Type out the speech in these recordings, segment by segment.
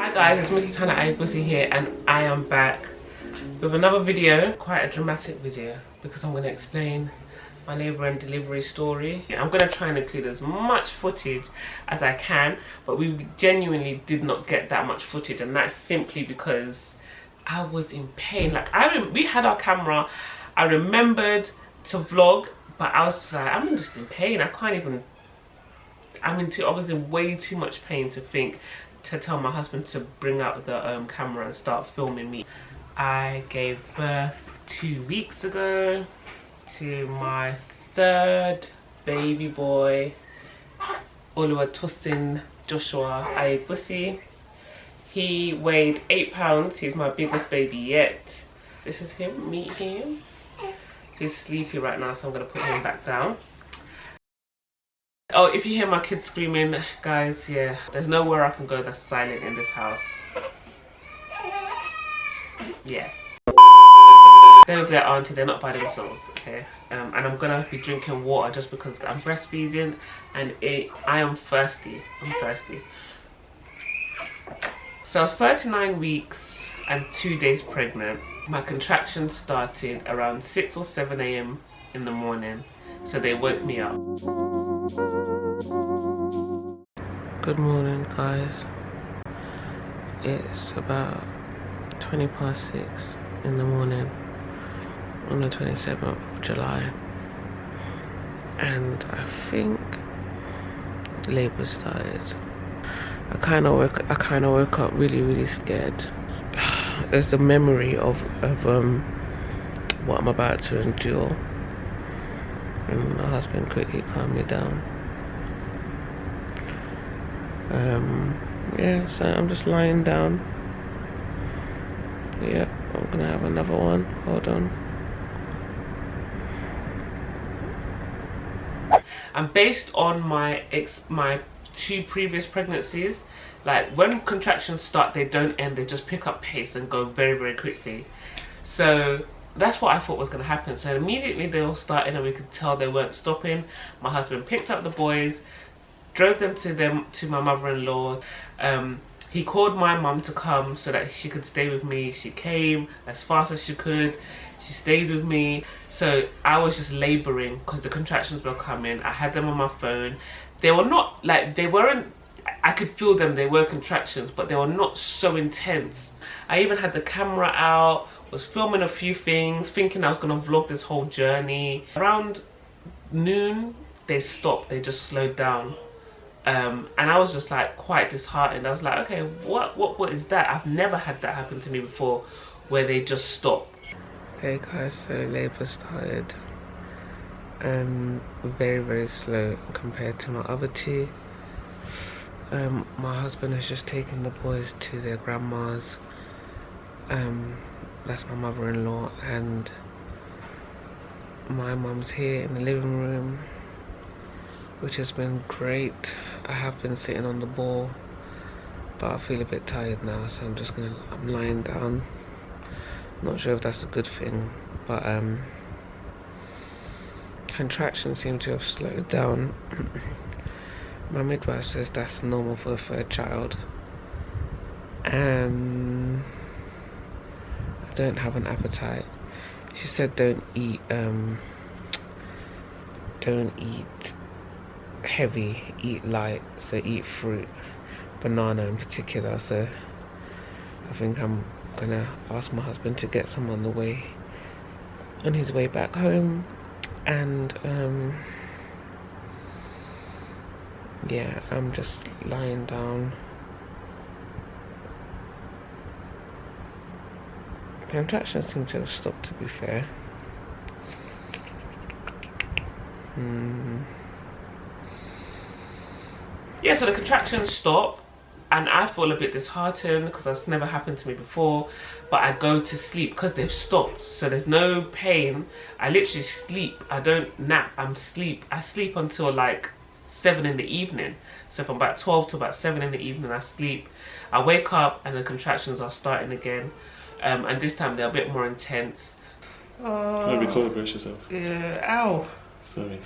Hi guys, it's Mr. Tana Ayigbusi here and I am back with another video, quite a dramatic video because I'm going to explain my labour and delivery story. I'm going to try and include as much footage as I can, but we genuinely did not get that much footage, and that's simply because I was in pain. Like we had our camera, I remembered to vlog, but I was like, I'm just in pain. I can't even, I was in way too much pain to tell my husband to bring out the camera and start filming me. I gave birth 2 weeks ago to my third baby boy, Oluwatosin Joshua Ayigbusi. He weighed 8 pounds. He's my biggest baby yet. This is him, meet him. He's sleepy right now, so I'm gonna put him back down. Oh, if you hear my kids screaming, guys, yeah, there's nowhere I can go that's silent in this house. Yeah. They're with their auntie, they're not by themselves, okay? And I'm gonna be drinking water just because I'm breastfeeding and I am thirsty. I'm thirsty. So I was 39 weeks and 2 days pregnant. My contractions started around 6 or 7 a.m. in the morning, so they woke me up. Good morning, guys. It's about 20 past 6 in the morning on the 27th of July, and I think labour started. I kind of woke up really scared. There's the memory of what I'm about to endure, and my husband quickly calmed me down. Yeah, so I'm just lying down. Yeah, I'm gonna have another one. Hold on. And based on my 2 previous pregnancies, like when contractions start, they don't end, they just pick up pace and go very quickly. So that's what I thought was going to happen. So immediately they all started and we could tell they weren't stopping. My husband picked up the boys, drove them to my mother-in-law. He called my mum to come so that she could stay with me. She came as fast as she could. She stayed with me. So I was just labouring because the contractions were coming. I had them on my phone. They were not like, they weren't, I could feel them, they were contractions, but they were not so intense. I even had the camera out, was filming a few things, thinking I was going to vlog this whole journey. Around noon, they stopped, they just slowed down. And I was just like quite disheartened. I was like, okay, what is that? I've never had that happen to me before, where they just stopped. Okay guys, so labour started very slow compared to my other 2. My husband has just taken the boys to their grandma's. That's my mother-in-law, and my mum's here in the living room, which has been great. I have been sitting on the ball, but I feel a bit tired now, so I'm lying down. Not sure if that's a good thing, but contractions seem to have slowed down. My midwife says that's normal for a 3rd child, and I don't have an appetite. She said don't eat heavy, eat light, so eat fruit, banana in particular. So I think I'm gonna ask my husband to get some on his way back home, and yeah, I'm just lying down. The contractions seem to have stopped, to be fair. Yeah, so the contractions stop and I feel a bit disheartened because that's never happened to me before, but I go to sleep because they've stopped, so there's no pain. I literally sleep. I don't nap. I sleep until like 7 in the evening. So from about 12 to about 7 in the evening I sleep. I wake up and the contractions are starting again, and this time they're a bit more intense. Maybe cold, brace yourself. Yeah, ow. Sorry.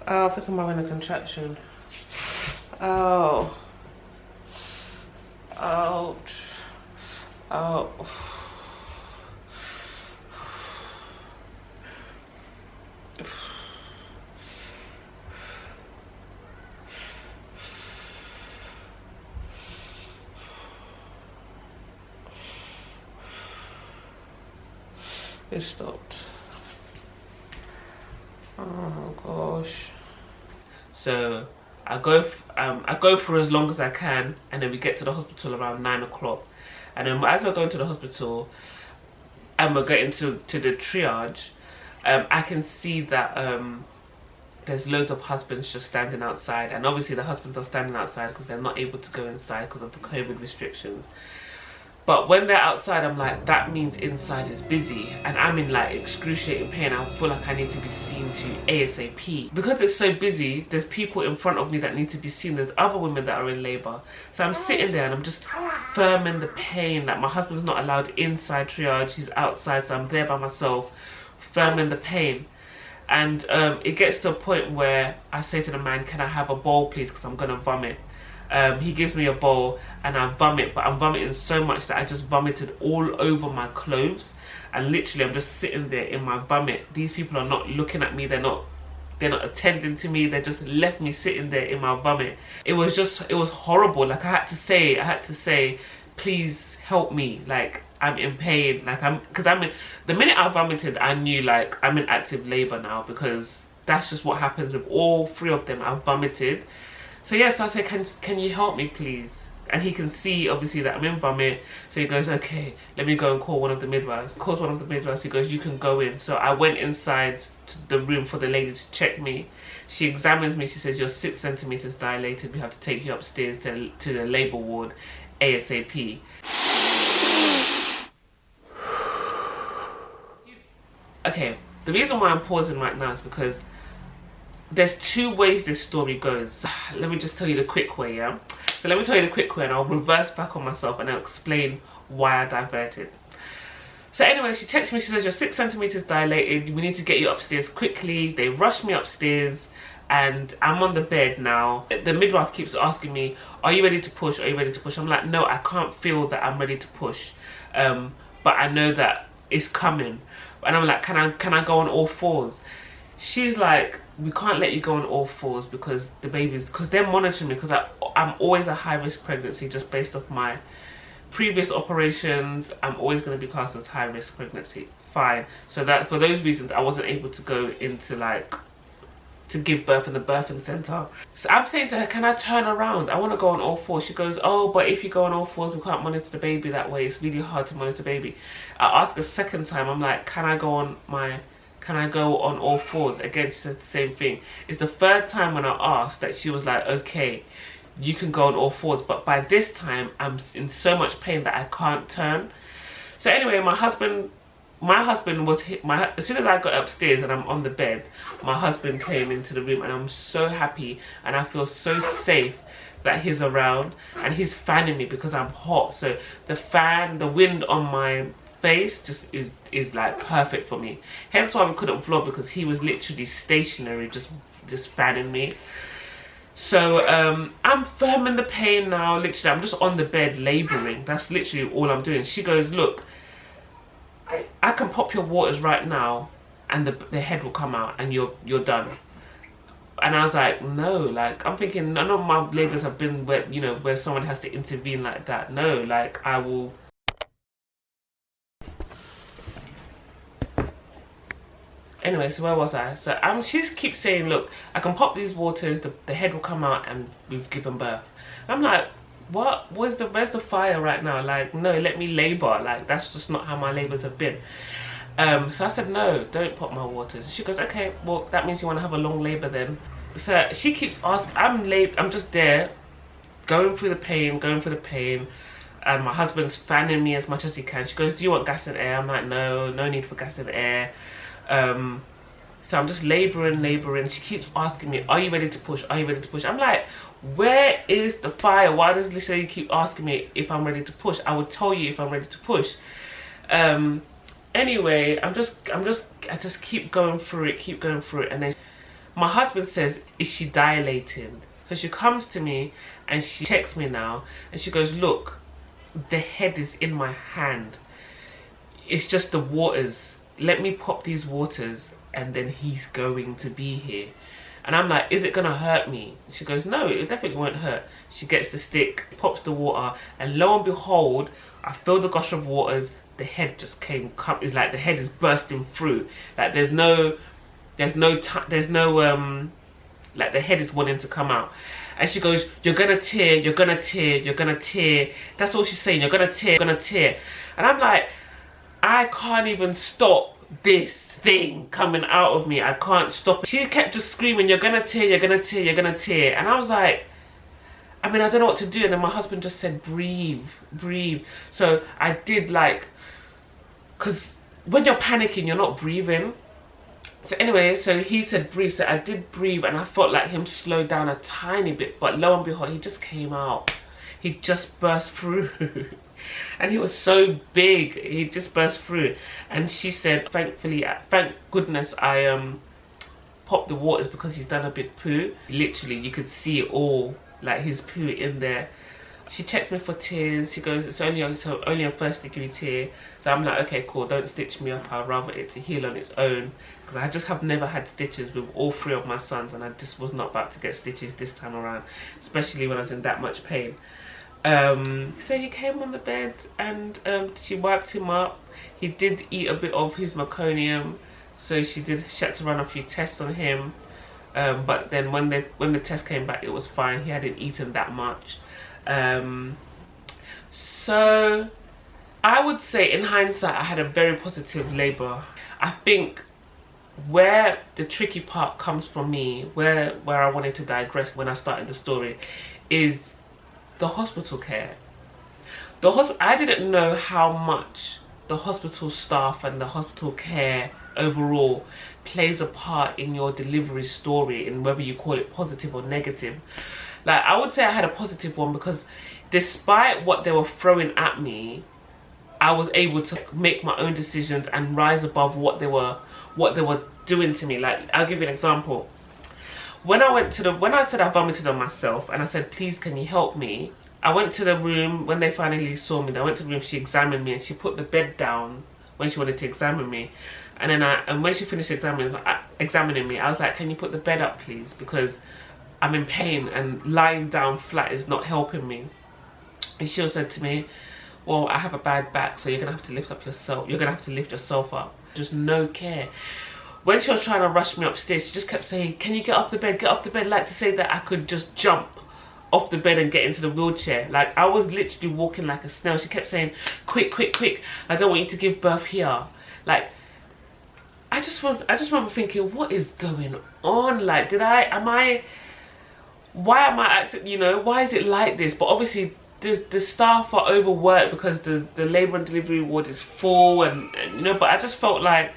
Oh, I think I'm having a contraction. Oh. Ouch. Oh. It stopped. Oh gosh. So I go for as long as I can, and then we get to the hospital around 9 o'clock. And then as we're going to the hospital and we're getting to the triage, I can see that there's loads of husbands just standing outside, and obviously the husbands are standing outside because they're not able to go inside because of the COVID restrictions. But when they're outside, I'm like, that means inside is busy, and I'm in like excruciating pain. I feel like I need to be seen to ASAP. Because it's so busy, there's people in front of me that need to be seen. There's other women that are in labour. So I'm sitting there and I'm just firming the pain. Like, my husband's not allowed inside triage, he's outside, so I'm there by myself, firming the pain. And it gets to a point where I say to the man, can I have a bowl please, because I'm going to vomit. He gives me a bowl and I vomit, but I'm vomiting so much that I just vomited all over my clothes, and literally I'm just sitting there in my vomit. These people are not looking at me, they're not attending to me, they just left me sitting there in my vomit. It was horrible. Like, I had to say, please help me, like, I'm in pain. Like, the minute I vomited, I knew, like, I'm in active labor now, because that's just what happens with all three of them. I vomited. So yes, so I said, can you help me please? And he can see obviously that I'm in vomit, so he goes, okay, let me go and call one of the midwives. He calls one of the midwives, he goes, you can go in. So I went inside to the room for the lady to check me. She examines me, she says, you're 6 centimeters dilated, we have to take you upstairs to the labour ward ASAP. Okay, the reason why I'm pausing right now is because there's two ways this story goes. Let me just tell you the quick way, yeah? So let me tell you the quick way, and I'll reverse back on myself and I'll explain why I diverted. So anyway, she texts me, she says, you're 6 centimeters dilated, we need to get you upstairs quickly. They rush me upstairs and I'm on the bed now. The midwife keeps asking me, are you ready to push? Are you ready to push? I'm like, no, I can't feel that I'm ready to push. But I know that it's coming. And I'm like, can I go on all fours? She's like, we can't let you go on all fours because the baby's, because they're monitoring me, because I'm always a high risk pregnancy just based off my previous operations. I'm always going to be classed as high risk pregnancy. Fine. So that for those reasons, I wasn't able to go into like to give birth in the birthing center. So I'm saying to her, can I turn around? I want to go on all fours. She goes, oh, but if you go on all fours, we can't monitor the baby that way. It's really hard to monitor the baby. I ask a second time, I'm like, can I go on all fours? Again, she says the same thing. It's the third time when I asked that she was like, okay, you can go on all fours. But by this time, I'm in so much pain that I can't turn. So anyway, my husband was hit. As soon as I got upstairs and I'm on the bed, my husband came into the room, and I'm so happy and I feel so safe that he's around, and he's fanning me because I'm hot. So the wind on my face just is like perfect for me. Hence why we couldn't vlog, because he was literally stationary, just fanning me. So I'm firm in the pain now. Literally, I'm just on the bed laboring. That's literally all I'm doing. She goes, look, I can pop your waters right now and the head will come out and you're done. And I was like, no, like, I'm thinking none of my labors have been where, you know, where someone has to intervene like that. No, like, I will. Anyway, so where was I? So she keeps saying, look, I can pop these waters, the head will come out and we've given birth. I'm like, what? Where's the fire right now? Like, no, let me labor. Like, that's just not how my labors have been. So I said, no, don't pop my waters. She goes, okay, well, that means you want to have a long labor then. So she keeps asking, I'm just there, going through the pain, and my husband's fanning me as much as he can. She goes, do you want gas and air? I'm like, no need for gas and air. So I'm just laboring. She keeps asking me, are you ready to push? Are you ready to push? I'm like, where is the fire? Why does this lady keep asking me if I'm ready to push? I would tell you if I'm ready to push. Anyway, I just keep going through it, and then my husband says, is she dilating? So she comes to me and she checks me now and she goes, look, the head is in my hand. It's just the waters. Let me pop these waters and then he's going to be here. And I'm like, is it gonna hurt me? She goes, no, it definitely won't hurt. She gets the stick, pops the water, and lo and behold, I feel the gush of waters. The head just it's like the head is bursting through. Like there's no like the head is wanting to come out. And she goes, you're gonna tear, you're gonna tear, you're gonna tear. That's all she's saying, you're gonna tear, you're gonna tear. And I'm like, I can't even stop this thing coming out of me. I can't stop it. She kept just screaming, you're gonna tear, you're gonna tear, you're gonna tear. And I was like, I mean, I don't know what to do. And then my husband just said, breathe, breathe. So I did, like, because when you're panicking, you're not breathing. So anyway, so he said breathe. So I did breathe and I felt like him slow down a tiny bit. But lo and behold, he just came out. He just burst through. And he was so big, he just burst through. And she said, thankfully, thank goodness I popped the waters because he's done a big poo. Literally, you could see it all, like his poo in there. She checks me for tears. She goes, it's only a first degree tear. So I'm like, okay, cool, don't stitch me up. I'd rather it to heal on its own. Because I just have never had stitches with all 3 of my sons. And I just was not about to get stitches this time around. Especially when I was in that much pain. So he came on the bed and she wiped him up. He did eat a bit of his meconium, so she had to run a few tests on him, but then when the test came back, it was fine. He hadn't eaten that much. So I would say in hindsight I had a very positive labour. I think where the tricky part comes from me, where I wanted to digress when I started the story, is the hospital care. I didn't know how much the hospital staff and the hospital care overall plays a part in your delivery story, in whether you call it positive or negative. Like, I would say I had a positive one because despite what they were throwing at me, I was able to make my own decisions and rise above what they were doing to me. Like, I'll give you an example. When I said I vomited on myself and I said, please can you help me, I went to the room. When they finally saw me, I went to the room, she examined me and she put the bed down when she wanted to examine me. And then when she finished examining me, I was like, can you put the bed up please, because I'm in pain and lying down flat is not helping me. And she said to me, well, I have a bad back, so you're gonna have to lift yourself up. Just no care. When she was trying to rush me upstairs, she just kept saying, can you get off the bed, like to say that I could just jump off the bed and get into the wheelchair. Like, I was literally walking like a snail. She kept saying, quick, quick, quick, I don't want you to give birth here. Like, I just remember thinking, what is going on? Like, why am I acting, you know, why is it like this? But obviously the staff are overworked because the labour and delivery ward is full and you know, but I just felt like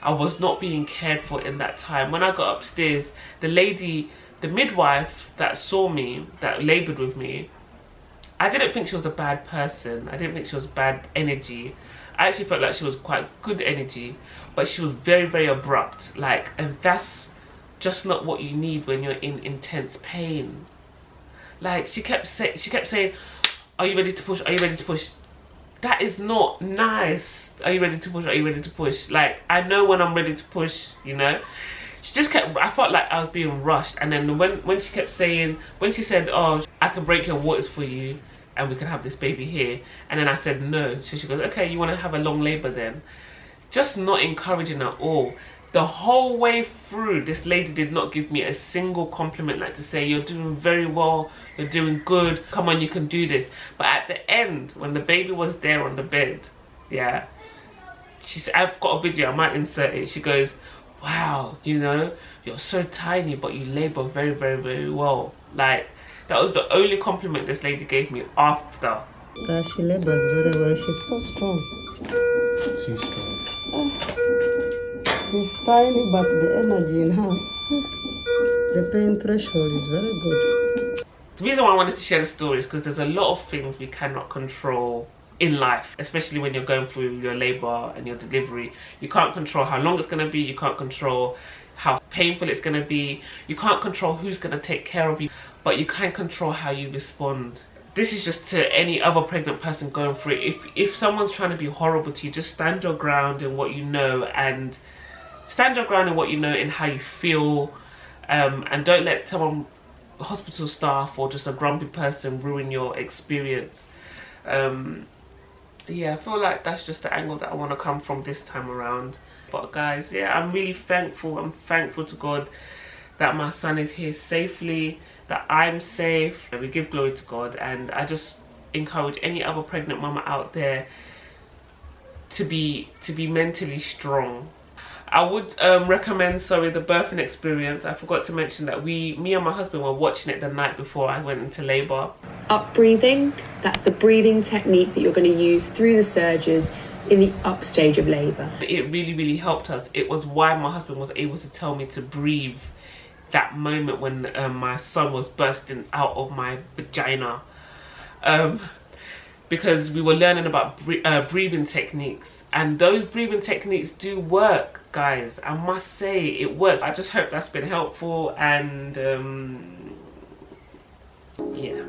I was not being cared for in that time. When I got upstairs, the midwife that saw me, that laboured with me, I didn't think she was a bad person. I didn't think she was bad energy. I actually felt like she was quite good energy, but she was very, very abrupt. Like, and that's just not what you need when you're in intense pain. Like, she kept saying, are you ready to push? Are you ready to push? That is not nice. Are you ready to push? Are you ready to push? Like, I know when I'm ready to push, you know? She just kept, I felt like I was being rushed. And then when she kept saying, when she said, oh, I can break your waters for you and we can have this baby here. And then I said no. So she goes, okay, you want to have a long labour then? Just not encouraging at all. The whole way through, this lady did not give me a single compliment, like to say, you're doing very well, you're doing good, come on, you can do this. But at the end, when the baby was there on the bed, yeah, she said, I've got a video, I might insert it. She goes, wow, you know, you're so tiny, but you labour very, very, very well. Like, that was the only compliment this lady gave me after. She labours very well. She's so strong. Too strong. She's tiny, but the energy in her, the pain threshold is very good. The reason why I wanted to share the story is because there's a lot of things we cannot control in life, especially when you're going through your labour and your delivery. You can't control how long it's going to be, you can't control how painful it's going to be, you can't control who's going to take care of you. but you can control how you respond. This is just to any other pregnant person going through it. If someone's trying to be horrible to you, just stand your ground in what you know, and stand your ground in what you know and how you feel, and don't let someone, hospital staff or just a grumpy person, ruin your experience. Yeah, I feel like that's just the angle that I want to come from this time around. But guys, yeah, I'm really thankful. I'm thankful to God that my son is here safely, that I'm safe. And we give glory to God, and I just encourage any other pregnant mama out there to be mentally strong. I would recommend, sorry, the birthing experience. I forgot to mention that me and my husband were watching it the night before I went into labour. Up breathing, that's the breathing technique that you're going to use through the surges in the up stage of labour. It really, really helped us. It was why my husband was able to tell me to breathe that moment when my son was bursting out of my vagina. Because we were learning about breathing techniques, and those breathing techniques do work, guys. I must say it works. I just hope that's been helpful, and yeah.